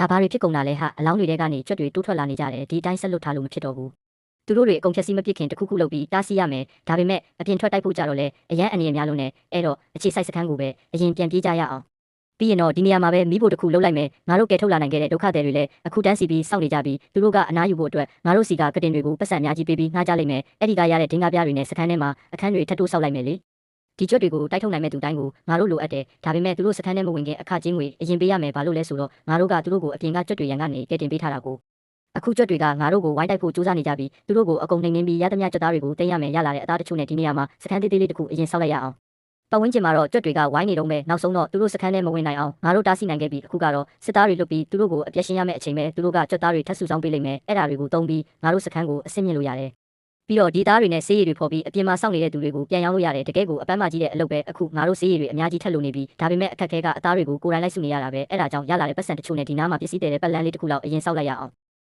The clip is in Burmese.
ဒါဘာတွေဖြစ်ကုန်တာလဲဟာအလောင်းတွေထဲကနေကြွက်တွေတိုးထွက်လာနေကြတယ်ဒီအတိုင်းဆက်လွတ်ထားလို့မဖြစ်တော့ဘူးသူတို့တွေအကုန်ဖြက်စီးမပစ်ခင်တခုခုလုပ်ပြီးတားဆီးရမယ်ဒါပေမဲ့အပြင်ထွက်တိုက်ဖို့ကြတော့လေအရန်အနေရများလို့နဲ့အဲ့တော့အခြေစိုက်စခန်းကိုပဲအရင်ပြန်ပြေးကြရအောင်ပြီးရင်တော့ဒီနေရာမှာပဲမိဖို့တခုလှုပ်လိုက်မယ်ငါတို့ကဲထုတ်လာနိုင်ခဲ့တဲ့ဒုက္ခသည်တွေလည်းအခုတန်းစီပြီးစောင့်နေကြပြီးသူတို့ကအနားယူဖို့အတွက်ငါတို့စီကကတင်တွေကိုပတ်စံအများကြီးပေးပြီးငှားကြလိုက်မယ်အဲ့ဒီကရတဲ့ဒင်္ဂါပြားတွေနဲ့စခန်းထဲမှာအခန်းတွေထပ်တိုးဆောက်လိုက်မယ်လေဒီကြွက်တွေကိုတိုက်ထုတ်နိုင်မဲ့သူတိုင်းကိုငါတို့လိုအပ်တယ်ဒါပေမဲ့သူတို့စခန်းထဲမဝင်ခင်အခကျင်းငွေအရင်ပေးရမယ်ဘာလို့လဲဆိုတော့ငါတို့ကသူတို့ကိုအပြင်ကကြွက်တွေရန်ကနေကဲတင်ပေးထားတာကိုအခုကြွက်တွေကငါတို့ကိုဝိုင်းတိုက်ဖို့စူးစမ်းနေကြပြီးသူတို့ကိုအကုန်နှိမ်နှင်းပြီးရသမျှကြွက်သားတွေကိုတင်ရမယ်ရလာတဲ့အသားတချို့နဲ့ဒီနေရာမှာစခန်းသေးသေးလေးတစ်ခုအရင်ဆောက်လိုက်ရအောင်ပတ်ဝန်းကျင်မှာတော့ကြွက်တွေကဝိုင်းနေတော့မယ်နောက်ဆုံးတော့သူတို့စခန်းထဲမဝင်နိုင်အောင်ငါတို့တားဆီးနိုင်ခဲ့ပြီးအခုကတော့စစ်သားတွေလွတ်ပြီးသူတို့ကိုအပြည့်ရှင်းရမယ့်အချိန်ပဲသူတို့ကကြွက်သားတွေထပ်စုဆောင်းပေးလိမ့်မယ်အဲ့ဒါတွေကိုတုံးပြီးငါတို့စခန်းကိုအဆင့်မြင့်လို့ရတယ်ပြီးတော့ဒီသားတွေနဲ့ဆေးရည်တွေဖော်ပြီးအပြင်မှာစောင့်နေတဲ့သူတွေကိုပြန်ရောင်းလို့ရတယ်တကယ်ကိုအပန်းမကြီးတဲ့အလုပ်ပဲအခုငါတို့ဆေးရည်တွေအများကြီးထက်လို့နေပြီးဒါပေမဲ့အခက်ခဲကအသားတွေကိုကိုယ်တိုင်လိုက်စုနေရတာပဲအဲ့ဒါကြောင့်ရလာတဲ့ပတ်စံတချို့နဲ့ဒီနားမှာပစ္စည်းတဲတဲ့ပတ်လန်းလေးတစ်ခုလောက်အရင်ဆောက်လိုက်ရအောင်